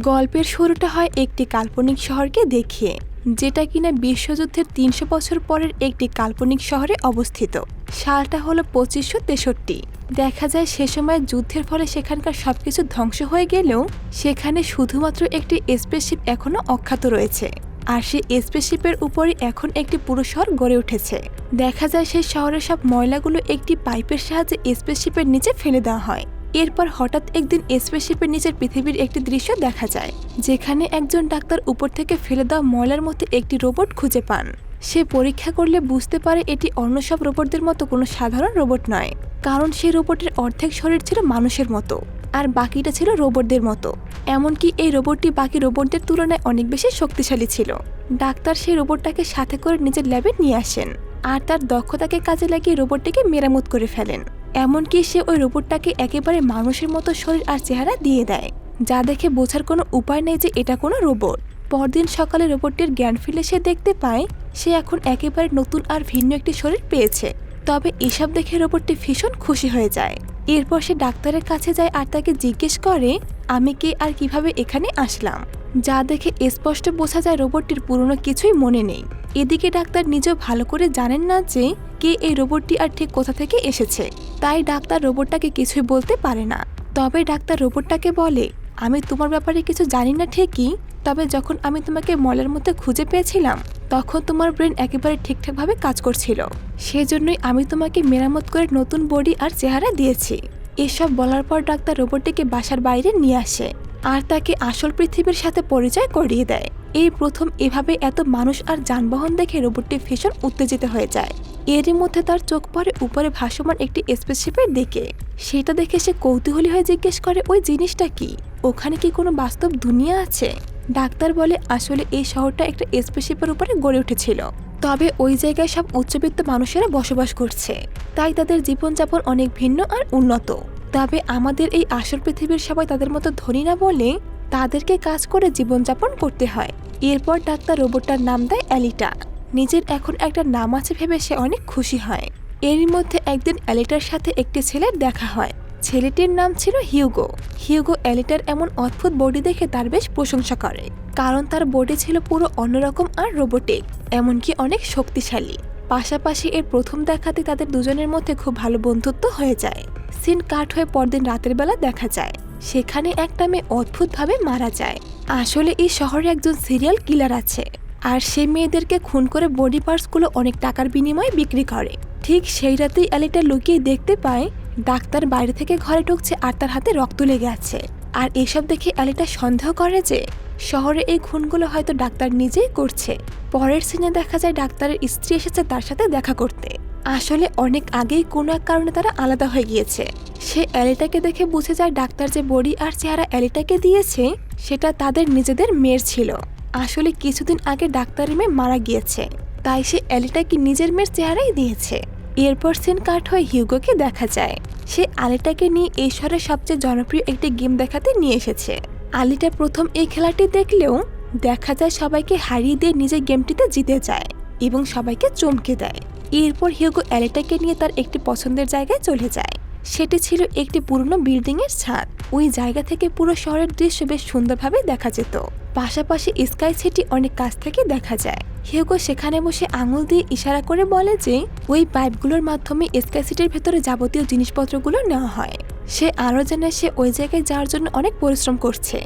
গল্পের শুরুটা হয় একটি কাল্পনিক শহরকে দেখিয়ে, যেটা কিনা বিশ্বযুদ্ধের ৩০০ বছর পরের একটি কাল্পনিক শহরে অবস্থিত। সালটা হলো ২৫৬৩। দেখা যায় সে সময় যুদ্ধের ফলে সেখানকার সবকিছু ধ্বংস হয়ে গেলেও সেখানে শুধুমাত্র একটি স্পেসশিপ এখনো অক্ষত রয়েছে। আর সেই স্পেসশিপের উপরই এখন একটি পুরো শহর গড়ে উঠেছে। দেখা যায় সেই শহরের সব ময়লাগুলো একটি পাইপের সাহায্যে স্পেসশিপের নিচে ফেলে দেওয়া হয়। এরপর হঠাৎ একদিন স্পেসশিপের নিচের পৃথিবীর একটি দৃশ্য দেখা যায়, যেখানে একজন ডাক্তার উপর থেকে ফেলে দেওয়া ময়লার মধ্যে একটি রোবট খুঁজে পান। সে পরীক্ষা করলে বুঝতে পারে এটি অন্য সব রোবটদের মতো কোনো সাধারণ রোবট নয়, কারণ সেই রোবটের অর্ধেক শরীর ছিল মানুষের মতো আর বাকিটা ছিল রোবটদের মতো। এমনকি এই রোবটটি বাকি রোবটদের তুলনায় অনেক বেশি শক্তিশালী ছিল। ডাক্তার সেই রোবটটাকে সাথে করে নিজের ল্যাবে নিয়ে আসেন আর তার দক্ষতাকে কাজে লাগিয়ে রোবটটিকে মেরামত করে ফেলেন। এমনকি সে ওই রোবটটাকে একেবারে মানুষের মতো শরীর আর চেহারা দিয়ে দেয়, যা দেখে বোঝার কোনো উপায় নেই যে এটা কোনো রোবট। পরদিন সকালে রোবটটির জ্ঞান ফিরে সে দেখতে পায় সে এখন একেবারে নতুন আর ভিন্ন একটি শরীর পেয়েছে। তবে এসব দেখে রোবটটি ভীষণ খুশি হয়ে যায়। এরপর সে ডাক্তারের কাছে যায় আর তাকে জিজ্ঞেস করে আমি কে আর কিভাবে এখানে আসলাম, যা দেখে স্পষ্ট বোঝা যায় রোবটটির পুরনো কিছুই মনে নেই। এদিকে ডাক্তার নিজেও ভালো করে জানেন না যে কে এই রোবটটি আর ঠিক কোথা থেকে এসেছে, তাই ডাক্তার রোবটটাকে কিছুই বলতে পারে না। তবে ডাক্তার রোবটটাকে বলে আমি তোমার ব্যাপারে কিছু জানি না ঠিকই, তবে যখন আমি তোমাকে মলের মধ্যে খুঁজে পেয়েছিলাম তখন তোমার ব্রেন একেবারে ঠিকঠাকভাবে কাজ করছিল, সেজন্যই আমি তোমাকে মেরামত করে নতুন বডি আর চেহারা দিয়েছি। এসব বলার পর ডাক্তার রোবটটিকে বাসার বাইরে নিয়ে আসে আর তাকে আসল পৃথিবীর সাথে পরিচয় করিয়ে দেয়। এই প্রথম এভাবে এত মানুষ আর যানবাহন দেখে রোবটটি ভীষণ উত্তেজিত হয়ে যায়। এরই মধ্যে তার চোখ পড়ে উপরে ভাসমান একটি স্পেসশিপের দিকে। সেটা দেখে সে কৌতূহলী হয়ে জিজ্ঞেস করে ওই জিনিসটা কি, ওখানে কি কোনো বাস্তব দুনিয়া আছে? ডাক্তার বলে আসলে এই শহরটা একটা স্পেসশিপের উপরে গড়ে উঠেছিল, তবে ওই জায়গায় সব উচ্চবিত্ত মানুষেরা বসবাস করছে, তাই তাদের জীবনযাপন অনেক ভিন্ন আর উন্নত। তবে আমাদের এই আসল পৃথিবীর সবাই তাদের মতো ধনী না বলে তাদেরকে কাজ করে জীবনযাপন করতে হয়। এরপর ডাক্তার রোবটটার নাম দেয় অ্যালিটা। নিজের এখন একটা নাম আছে ভেবে সে অনেক খুশি হয়। এরই মধ্যে একদিন অ্যালিটার সাথে একটি ছেলের দেখা হয়। ছেলেটির নাম ছিল হিউগো। হিউগো অ্যালিটার এমন অদ্ভুত বডি দেখে তার বেশ প্রশংসা করে, কারণ তার বডি ছিল পুরো অন্যরকম আর রোবটিক, এমনকি অনেক শক্তিশালী। পাশাপাশি এর প্রথম দেখাতে তাদের দুজনের মধ্যে খুব ভালো বন্ধুত্ব হয়ে যায়। সিন কাট হয়ে পরদিন রাতের বেলা দেখা যায় সেখানে একটা মেয়ে অদ্ভুতভাবে মারা যায়। আসলে এই শহরে একজন সিরিয়াল কিলার আছে আর সে মেয়েদেরকে খুন করে বডি পার্টসগুলো অনেক টাকার বিনিময়ে বিক্রি করে। ঠিক সেই রাতেই অ্যালিটা লুকিয়ে দেখতে পায় ডাক্তার বাইরে থেকে ঘরে ঢুকছে আর তার হাতে রক্ত লেগে আছে। আর এসব দেখে অ্যালিটা সন্দেহ করে যে শহরে এই খুনগুলো হয়তো ডাক্তার নিজেই করছে। পরের সিনে দেখা যায় ডাক্তারের স্ত্রী এসেছে তার সাথে দেখা করতে। আসলে অনেক আগেই কোনো এক কারণে তারা আলাদা হয়ে গিয়েছে। সে অ্যালিটাকে দেখে বুঝে যায় ডাক্তার যে বডি আর চেহারা অ্যালিটাকে দিয়েছে সেটা তাদের নিজেদের মেয়ের ছিল। আসলে কিছুদিন আগে ডাক্তারের মেয়ে মারা গিয়েছে, তাই সে অ্যালিটাকে নিজের মেয়ের চেহারাই দিয়েছে। এরপর সিন কাট হয়ে হিউগোকে দেখা যায়। সে আলিটাকে নিয়ে এই শহরের সবচেয়ে জনপ্রিয় একটি গেম দেখাতে নিয়ে এসেছে। আলিটা প্রথম এই খেলাটি দেখলেও দেখা যায় সবাইকে হারিয়ে দিয়ে নিজের গেমটিতে জিতে যায় এবং সবাইকে চমকে দেয়। এরপর হিউগো অ্যালিটাকে নিয়ে তার একটি পছন্দের জায়গায় চলে যায়। সেটি ছিল একটি পুরনো বিল্ডিং এর ছাদ। ওই জায়গা থেকে পুরো শহরের দৃশ্য বেশ সুন্দরভাবে দেখা যেত। পাশাপাশি স্কাই সিটি অনেক কাছ থেকে দেখা যায়। হিউগো সেখানে বসে আঙুল দিয়ে ইশারা করে বলে যে ওই পাইপগুলোর মাধ্যমে স্কাই সিটির ভেতরে যাবতীয় জিনিসপত্রগুলো নেওয়া হয়। সে আরো জানে সে ওই জায়গায় যাওয়ার জন্য অনেক পরিশ্রম করছে।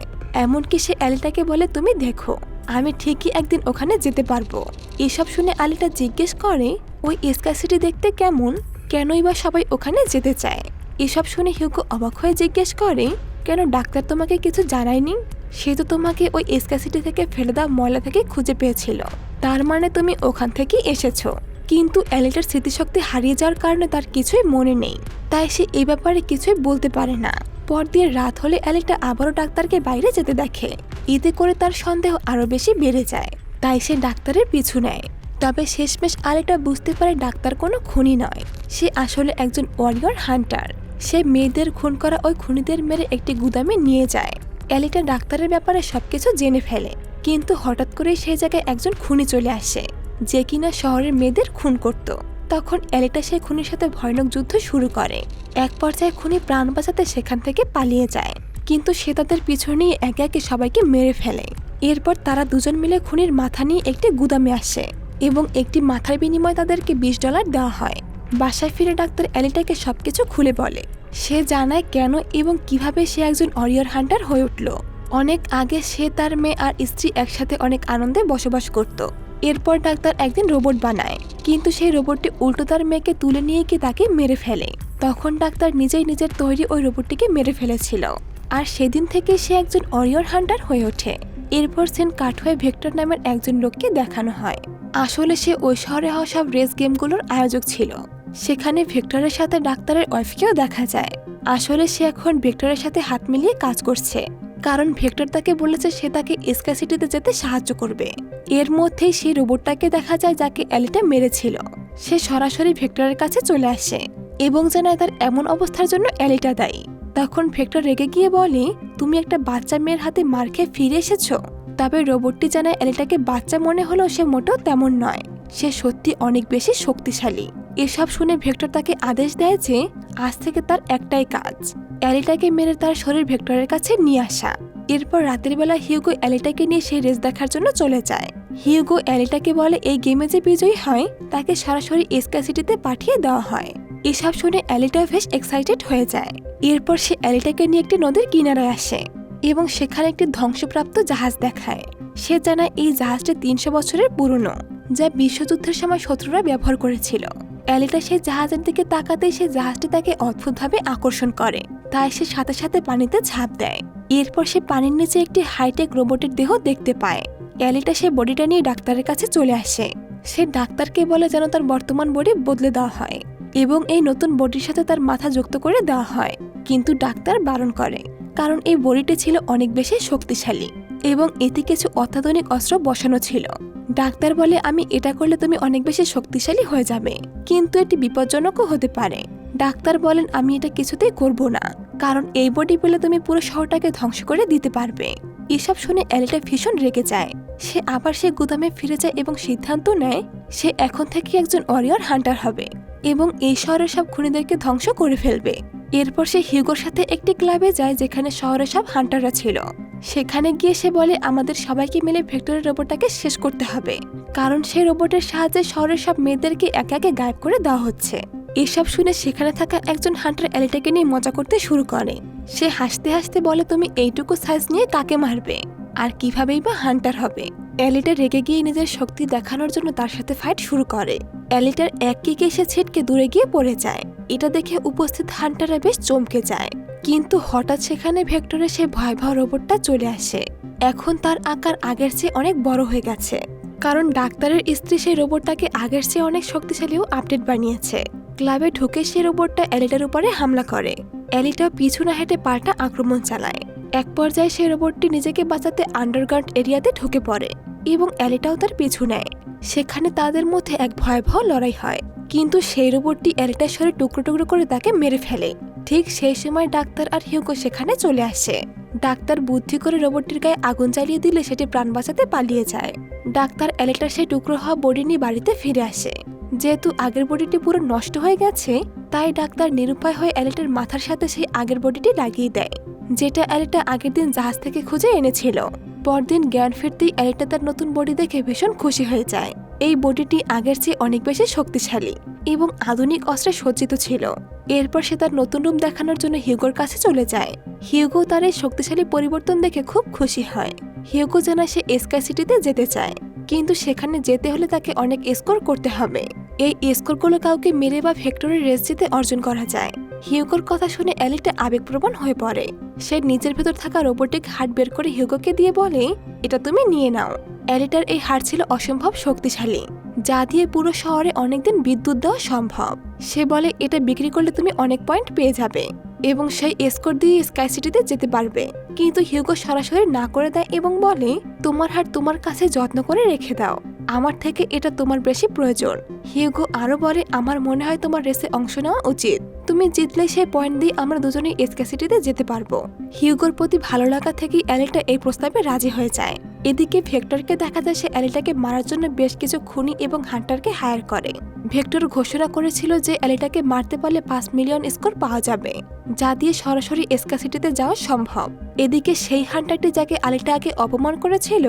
এমনকি সে অ্যালিটাকে বলে তুমি দেখো আমি ঠিকই একদিন ওখানে যেতে পারবো। এসব শুনে আলিটা জিজ্ঞেস করে ওই স্কাই সিটি দেখতে কেমন, কেনই বা সবাই ওখানে যেতে চায়। এসব শুনে হিউগো অবাক হয়ে জিজ্ঞেস করে কেন ডাক্তার তোমাকে কিছু জানায়নি? সে তো তোমাকে ওই স্কাই সিটি থেকে ফেলে দেওয়া ময়লা থেকে খুঁজে পেয়েছিল, তার মানে তুমি ওখান থেকে এসেছো। কিন্তু অ্যালিটার স্মৃতিশক্তি হারিয়ে যাওয়ার কারণে তার কিছুই মনে নেই, তাই সে এই ব্যাপারে কিছুই বলতে পারে না। পরদিন রাত হলে অ্যালিটা আবারও ডাক্তারকে বাইরে যেতে দেখে। এতে করে তার সন্দেহ আরো বেশি বেড়ে যায়, তাই সে ডাক্তারের পিছু নেয়। তবে শেষমেশ আলিটা বুঝতে পারে ডাক্তার কোনো খুনি নয়, সে আসলে একজন ওয়ারিয়র হান্টার। সে মেয়েদের খুন করা ওই খুনিদের মেরে একটি গুদামে নিয়ে যায়। অ্যালিটা ডাক্তারের ব্যাপারে সবকিছু জেনে ফেলে, কিন্তু হঠাৎ করেই সেই জায়গায় একজন খুনি চলে আসে যে কিনা শহরের মেয়েদের খুন করত। তখন অ্যালিটা সেই খুনির সাথে ভয়ানক যুদ্ধ শুরু করে। এক পর্যায়ে খুনি প্রাণ বাঁচাতে সেখান থেকে পালিয়ে যায়, কিন্তু সে তাদের পিছু নিয়ে একে একে সবাইকে মেরে ফেলে। এরপর তারা দুজন মিলে খুনির মাথা নিয়ে একটি গুদামে আসে এবং একটি মাথার বিনিময়ে তাদেরকে $20 দেওয়া হয়। বাসায় ফিরে ডাক্তার এলিটাকে সবকিছু খুলে বলে। সে জানায় কেন এবং কিভাবে সে একজন ওয়ারিয়র হান্টার হয়ে উঠল। অনেক আগে সে, তার মেয়ে আর স্ত্রী একসাথে অনেক আনন্দে বসবাস করত। এরপর ডাক্তার একদিন রোবট বানায়, কিন্তু সেই রোবটটি উল্টো তার মেয়েকে তুলে নিয়ে গিয়ে তাকে মেরে ফেলে। তখন ডাক্তার নিজেই নিজের তৈরি ওই রোবটটিকে মেরে ফেলেছিল। আর সেদিন থেকে সে একজন ওয়ারিয়র হান্টার হয়ে ওঠে। এরপর সিন কাট হয়ে ভেক্টর নামের একজন লোককে দেখানো হয়। আসলে সে ওই শহরে হওয়া সব রেস গেমগুলোর আয়োজক ছিল। সেখানে ভেক্টরের সাথে ডাক্তারের ওয়াইফকেও দেখা যায়। আসলে সে এখন ভেক্টরের সাথে হাত মিলিয়ে কাজ করছে, কারণ ভেক্টর তাকে বলেছে সে তাকে স্কাই সিটিতে যেতে সাহায্য করবে। এর মধ্যেই সেই রোবটটাকে দেখা যায় যাকে এলিটা মেরেছিল। সে সরাসরি ভেক্টরের কাছে চলে আসে এবং জানায় তার এমন অবস্থার জন্য এলিটা দায়ী। তখন ভেক্টর রেগে গিয়ে বলে, তুমি একটা বাচ্চা মেয়ের হাতে মার খেয়ে ফিরে এসেছো। তবে রোবটটি জানায় এলিটাকে বাচ্চা মনে হলেও সে মোটেও তেমন নয়, সে সত্যি অনেক বেশি শক্তিশালী। এসব শুনে ভেক্টর তাকে আদেশ দেয় যে আজ থেকে তার একটাই কাজ, এলিটাকে মেরে তার শরীর ভেক্টরের কাছে নিয়ে আসা। এরপর রাতের বেলা হিউগো এলিটাকে নিয়ে সেই রেস দেখার জন্য চলে যায়। হিউগো এলিটাকে বলে এই গেমে যে বিজয়ী হয় তাকে সরাসরি স্কাই সিটিতে পাঠিয়ে দেওয়া হয়। এসব শুনে এলিটা বেশ এক্সাইটেড হয়ে যায়। এরপর সে এলিটাকে নিয়ে একটি নদীর কিনারায় আসে এবং সেখানে একটি ধ্বংসপ্রাপ্ত জাহাজ দেখায়। সে জানায় এই জাহাজটি 300 বছরের পুরনো, যা বিশ্বযুদ্ধের সময় শত্রুরা ব্যবহার করেছিল। এলিটা সেই জাহাজের দিকে তাকাতেই সেই জাহাজটি তাকে অদ্ভুতভাবে আকর্ষণ করে, তাই সে সাথে সাথে পানিতে ঝাঁপ দেয়। এরপর সে পানির নিচে একটি হাইটেক রোবটের দেহ দেখতে পায়। এলিটা সেই বডিটা নিয়ে ডাক্তারের কাছে চলে আসে। সে ডাক্তারকে বলে যেন তার বর্তমান বডি বদলে দেওয়া হয় এবং এই নতুন বডির সাথে তার মাথা যুক্ত করে দেওয়া হয়, কিন্তু ডাক্তার বারণ করে, কারণ এই বডিটি ছিল অনেক বেশি শক্তিশালী এবং এতে কিছু অত্যাধুনিক অস্ত্র বসানো ছিল। ডাক্তার বলে, আমি এটা করলে তুমি অনেক বেশি শক্তিশালী হয়ে যাবে, কিন্তু এটি বিপজ্জনকও হতে পারে। ডাক্তার বলেন, আমি এটা কিছুতেই করব না, কারণ এই বডি পেলে তুমি পুরো শহরটাকে ধ্বংস করে দিতে পারবে। এসব শুনে এলিটা ভীষণ রেগে যায়। সে আবার সে গুদামে ফিরে যায় এবং সিদ্ধান্ত নেয় সে এখন থেকে একজন ওয়ারিয়র হান্টার হবে এবং এই শহরের সব খুনিদেরকে ধ্বংস করে ফেলবে। এরপর সে হিউগোর সাথে একটি ক্লাবে যায় যেখানে শহরের সব হান্টাররা ছিল। সেখানে গিয়ে সে বলে, আমাদের সবাইকে মিলে ভেক্টরের রোবটটাকে শেষ করতে হবে, কারণ সেই রোবটের সাহায্যে শহরের সব মেয়েদেরকে একে একে গায়েব করে দেওয়া হচ্ছে। এসব শুনে সেখানে থাকা একজন হান্টার এলিটাকে নিয়ে মজা করতে শুরু করে। সে হাসতে হাসতে বলে, তুমি এইটুকু সাইজ নিয়ে কাকে মারবে আর কিভাবেই বা হান্টার হবে। এলিটা রেগে গিয়ে নিজের শক্তি দেখানোর জন্য তার সাথে ফাইট শুরু করে। এলিটার এক কিকে সে ছিটকে দূরে গিয়ে পড়ে যায়। এটা দেখে উপস্থিত হান্টাররা বেশ চমকে যায়, কিন্তু হঠাৎ সেখানে ভেক্টরের সেই ভয়াবহ রোবটটা চলে আসে। এখন তার আকার আগের চেয়ে অনেক বড় হয়ে গেছে, কারণ ডাক্তারের স্ত্রী সেই রোবটটাকে আগের চেয়ে অনেক শক্তিশালীও আপডেট বানিয়েছে। ক্লাবে ঢুকে সেই রোবটটা এলিটার উপরে হামলা করে। এলিটা পিছু না হেঁটে পাল্টা আক্রমণ চালায়। এক পর্যায়ে সেই রোবটটি নিজেকে বাঁচাতে আন্ডারগ্রাউন্ড এরিয়াতে ঢুকে পড়ে এবং এলিটাও তার পিছু নেয়। সেখানে তাদের মধ্যে এক ভয়াবহ লড়াই হয়, কিন্তু সেই রোবটটি এলিটার শরীর টুকরো টুকরো করে তাকে মেরে ফেলে। ঠিক সেই সময় ডাক্তার আর হিউগো সেখানে চলে আসে। ডাক্তার বুদ্ধি করে রোবটটির গায়ে আগুন জ্বালিয়ে দিলে সেটি প্রাণ বাঁচাতে পালিয়ে যায়। ডাক্তার এলিটার সেই টুকরো হওয়া বডি নিয়ে বাড়িতে ফিরে আসে। যেহেতু আগের বডিটি পুরো নষ্ট হয়ে গেছে, তাই ডাক্তার নিরুপায় হয়ে এলিটার মাথার সাথে সেই আগের বডিটি লাগিয়ে দেয়, যেটা এলিটা আগের দিন জাহাজ থেকে খুঁজে এনেছিল। পরদিন জ্ঞান ফিরতেই এলিটা তার নতুন বডি দেখে ভীষণ খুশি হয়ে যায়। এই বডিটি আগের চেয়ে অনেক বেশি শক্তিশালী এবং আধুনিক অস্ত্রে সজ্জিত ছিল। এরপর সে তার নতুন রূপ দেখানোর জন্য হিউগোর কাছে চলে যায়। হিউগো তার এই শক্তিশালী পরিবর্তন দেখে খুব খুশি হয়। হিউগো জানায় সে স্কাই সিটিতে যেতে চায়, কিন্তু সেখানে যেতে হলে তাকে অনেক স্কোর করতে হবে। এই স্কোরগুলো কাউকে মেরে বা ভেক্টরের রেস জিতে অর্জন করা যায়। হিউগোর কথা শুনে এলিটা আবেগপ্রবণ হয়ে পড়ে। সে নিজের ভেতর থাকা রোবটিক হার্ট বের করে হিউগোকে দিয়ে বলে, এটা তুমি নিয়ে নাও। এলিটার এই হার্ট ছিল অসম্ভব শক্তিশালী, যা দিয়ে পুরো শহরে অনেকদিন বিদ্যুৎ দেওয়া সম্ভব। সে বলে, এটা বিক্রি করলে তুমি অনেক পয়েন্ট পেয়ে যাবে এবং সেই স্কোর দিয়ে স্কাই সিটিতে যেতে পারবে। কিন্তু হিউগো সরাসরি না করে দেয় এবং বলে, তোমার হার্ট তোমার কাছে যত্ন করে রেখে দাও, আমার থেকে এটা তোমার বেশি প্রয়োজন। হিউগো আরো বলে, আমার মনে হয় তোমার রেসে অংশ নেওয়া উচিত, তুমি জিতলে সেই পয়েন্ট দিয়ে আমরা দুজনেই স্কাই সিটিতে যেতে পারবো। হিউগোর প্রতি ভালো লাগা থেকেই এলিটা এই প্রস্তাবে রাজি হয়ে যায়। এদিকে ভেক্টরকে দেখা যায় সে এলিটাকে মারার জন্য বেশ কিছু খুনি এবং হান্টারকে হায়ার করে। ভেক্টর ঘোষণা করেছিল যে এলিটাকে মারতে পারলে 5 মিলিয়ন স্কোর পাওয়া যাবে, যা দিয়ে সরাসরি এসকা সিটিতে যাওয়া সম্ভব। এদিকে সেই হান্টারটি যাকে এলিটা আগে অপমান করেছিল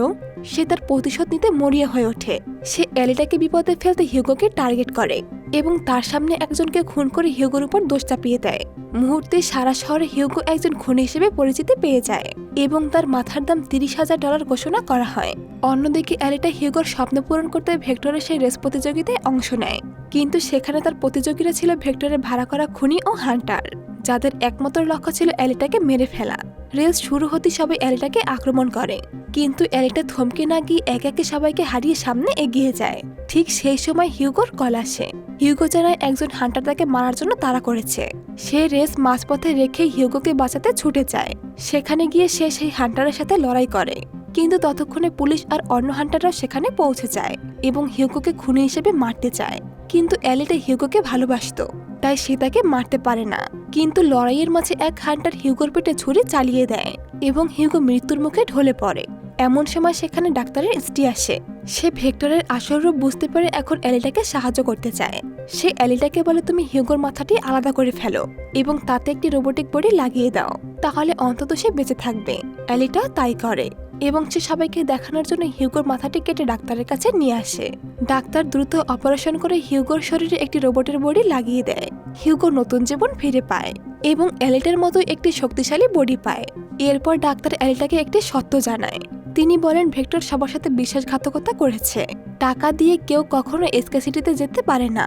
সে তার প্রতিশোধ নিতে মরিয়া হয়ে ওঠে। সে এলিটাকে বিপদে ফেলতে হিউগোকে টার্গেট করে এবং তার সামনে একজনকে খুন করে হিউগোর উপর দোষ চাপিয়ে দেয়। মুহূর্তে সারা শহরে হিউগো একজন খুনি হিসেবে পরিচিতি পেয়ে যায় এবং তার মাথার দাম $30,000 ঘোষণা করা হয়। অন্যদিকে এলিটা হিউগোর স্বপ্ন পূরণ করতে ভেক্টরের সেই রেস প্রতিযোগিতায় অংশ নেয়, কিন্তু সেখানে তার প্রতিযোগীরা ছিল ভেক্টরের ভাড়া করা খুনি ও হান্টার, যাদের একমাত্র লক্ষ্য ছিল এলিটাকে মেরে ফেলা। রেস শুরু হতে সবাই এলিটাকে আক্রমণ করে, কিন্তু এলিটা থমকে না গিয়ে একে একে সবাইকে হারিয়ে সামনে এগিয়ে যায়। ঠিক সেই সময় হিউগোর কল আসে। হিউগো জানায় একজন হান্টার তাকে মারার জন্য তাড়া করেছে। সে রেস মাঝপথে রেখে হিউগোকে বাঁচাতে ছুটে যায়। সেখানে গিয়ে সে সেই হান্টারের সাথে লড়াই করে, কিন্তু ততক্ষণে পুলিশ আর অন্য হান্টাররা সেখানে পৌঁছে যায় এবং হিউগোকে খুনি হিসেবে মারতে চায়। কিন্তু এলিটা হিউগোকে ভালোবাসতো, তাই সে তাকে মারতে পারে না। কিন্তু লড়াইয়ের মাঝে এক হান্টার হিউগোর পেটে ছুরি চালিয়ে দেয় এবং হিউগো মৃত্যুর মুখে ঢলে পড়ে। এমন সময় সেখানে ডাক্তারের স্ত্রী আসে। সে ভেক্টরের আসল রূপ বুঝতে পারে এখন এলিটাকে সাহায্য করতে চায়। সে এলিটাকে বলে, তুমি হিউগোর মাথাটি আলাদা করে ফেলো এবং তাতে একটি রোবোটিক বডি লাগিয়ে দাও, তাহলে অন্তত সে বেঁচে থাকবে। এলিটাও তাই করে এবং সে সবাইকে দেখানোর জন্য হিউগোর মাথাটি কেটে ডাক্তারের কাছে নিয়ে আসে। ডাক্তার দ্রুত অপারেশন করে হিউগোর শরীরে একটি রোবটের বডি লাগিয়ে দেয়। হিউগো নতুন জীবন ফিরে পায় এবং এলিটার মতো একটি শক্তিশালী বডি পায়। এরপর ডাক্তার এলিটাকে একটি সত্য জানায়। তিনি বলেন ভেক্টর সবার সাথে বিশ্বাসঘাতকতা করেছে। টাকা দিয়ে কেউ কখনো এসকা সিটিতে যেতে পারে না,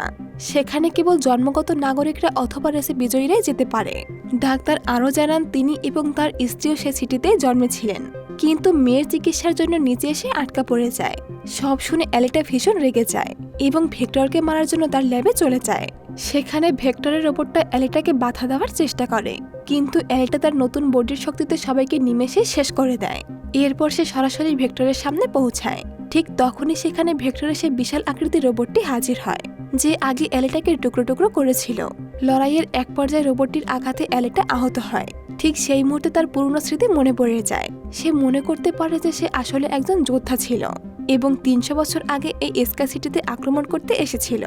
সেখানে কেবল জন্মগত নাগরিকরা অথবা রেসে বিজয়ীরাই যেতে পারে। ডাক্তার আরও জানান তিনি এবং তার স্ত্রীও সে সিটিতে জন্মেছিলেন, কিন্তু মেয়ের চিকিৎসার জন্য নিচে এসে আটকা পড়ে যায়। সব শুনে এলিটা ভীষণ রেগে যায় এবং ভেক্টরকে মারার জন্য তার ল্যাবে চলে যায়। সেখানে ভেক্টরের রোবটটা এলিটাকে বাধা দেওয়ার চেষ্টা করে, কিন্তু এলিটা তার নতুন বডির শক্তিতে সবাইকে নিমেষে শেষ করে দেয়। এরপর সে সরাসরি ভেক্টরের সামনে পৌঁছায়। ঠিক তখনই সেখানে ভেক্টরের সেই বিশাল আকৃতির রোবটটি হাজির হয়, যে আগে এলিটাকে টুকরো টুকরো করেছিল। লড়াইয়ের এক পর্যায়ে রোবটটির আঘাতে এলিটা আহত হয়। ঠিক সেই মুহূর্তে তার পুরনো স্মৃতি মনে পড়ে যায়। সে মনে করতে পারে যে সে আসলে একজন যোদ্ধা ছিল এবং 300 বছর আগে এই এসকা সিটিতে আক্রমণ করতে এসেছিল,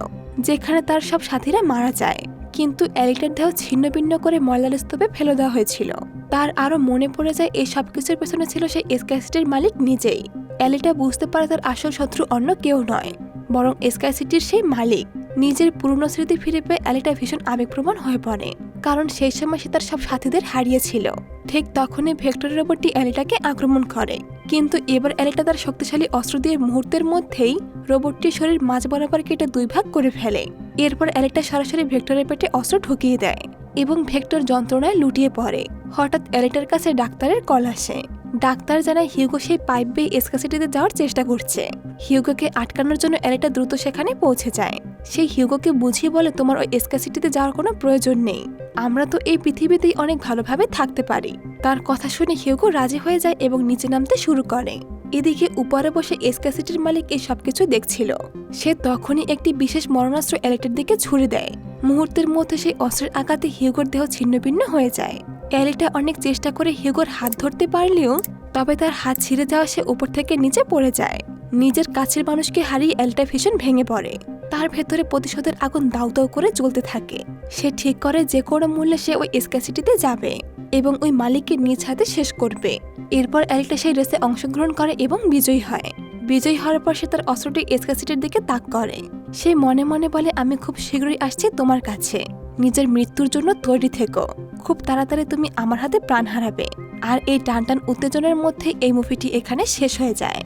যেখানে তার সব সাথীরা মারা যায়। কিন্তু এলিটার দেহ ছিন্ন ভিন্ন করে ময়লার স্তূপে ফেলে দেওয়া হয়েছিল। তার আরও মনে পড়ে যায় এই সব কিছুর পেছনে ছিল সেই এসকা সিটির মালিক নিজেই। এলিটা বুঝতে পারে তার আসল শত্রু অন্য কেউ নয়, বরং এসকা সিটির সেই মালিক। নিজের পুরনো স্মৃতি ফিরে পেয়ে এলিটা ভীষণ আবেগপ্রবণ হয়ে পড়ে, কারণ সেই সময় সে তার সব সাথীদের হারিয়েছিল। ঠিক তখনই ভেক্টরের রোবটটি এলিটাকে আক্রমণ করে, কিন্তু এবার এলিটা তার শক্তিশালী অস্ত্র দিয়ে মুহূর্তের মধ্যেই রোবটটির শরীর মাঝ বরাবর কেটে 2 ভাগ করে ফেলে। এরপর এলিটা সরাসরি ভেক্টরের পেটে অস্ত্র ঢুকিয়ে দেয় এবং ভেক্টর যন্ত্রণায় লুটিয়ে পড়ে। হঠাৎ এলিটার কাছে ডাক্তারের কল আসে। ডাক্তার জানায় হিউগো সেই পাইপ বেয়ে এসকা সিটিতে যাওয়ার চেষ্টা করছে। হিউগোকে আটকানোর জন্য এলিটা দ্রুত সেখানে পৌঁছে যায়। সেই হিউগোকে বুঝিয়ে বলে, তোমার ওই এসকা সিটিতে যাওয়ার কোনো প্রয়োজন নেই, আমরা তো এই পৃথিবীতেই অনেক ভালোভাবে থাকতে পারি। তার কথা শুনে হিউগো রাজি হয়ে যায় এবং নিচে নামতে শুরু করে। এদিকে উপরে বসে এসকা সিটির মালিক এই সবকিছু দেখছিল। সে তখনই একটি বিশেষ মরণাস্ত্র এলিটার দিকে ছুড়ে দেয়। মুহূর্তের মধ্যে সেই অস্ত্রের আঘাতে হিউগোর দেহ ছিন্নভিন্ন হয়ে যায়। এলিটা অনেক চেষ্টা করে হিউগোর হাত ধরতে পারলেও তবে তার হাত ছিঁড়ে যাওয়া সে উপর থেকে নিচে পড়ে যায়। নিজের কাছের মানুষকে হারিয়ে এলিটা ভীষণ ভেঙে পড়ে। তার ভেতরে প্রতিশোধের আগুন দাউ দাউ করে জ্বলতে থাকে। সে ঠিক করে যে কোনো মূল্যে সে ওই এসকা সিটিতে যাবে এবং ওই মালিককে নিজ হাতে শেষ করবে। এরপর এলিটা সেই রেসে অংশগ্রহণ করে এবং বিজয়ী হয়। বিজয়ী হওয়ার পর সে তার অস্ত্রটি এসকা সিটির দিকে তাক করে। সে মনে মনে বলে, আমি খুব শীঘ্রই আসছি তোমার কাছে, নিজের মৃত্যুর জন্য তৈরি থেকো। খুব তাড়াতাড়ি তুমি আমার হাতে প্রাণ হারাবে। আর এই টানটান উত্তেজনার মধ্যে এই মুভিটি এখানে শেষ হয়ে যায়।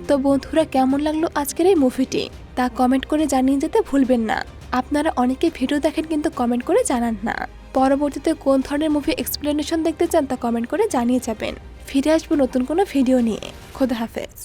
তো বন্ধুরা, কেমন লাগলো আজকের এই মুভিটি তা কমেন্ট করে জানিয়ে যেতে ভুলবেন না। আপনারা অনেকে ভিডিও দেখেন কিন্তু কমেন্ট করে জানান না। পরবর্তীতে কোন ধরনের মুভি এক্সপ্লেনেশন দেখতে চান তা কমেন্ট করে জানিয়ে যাবেন। ফিরে আসবো নতুন কোনো ভিডিও নিয়ে। খোদা হাফেজ।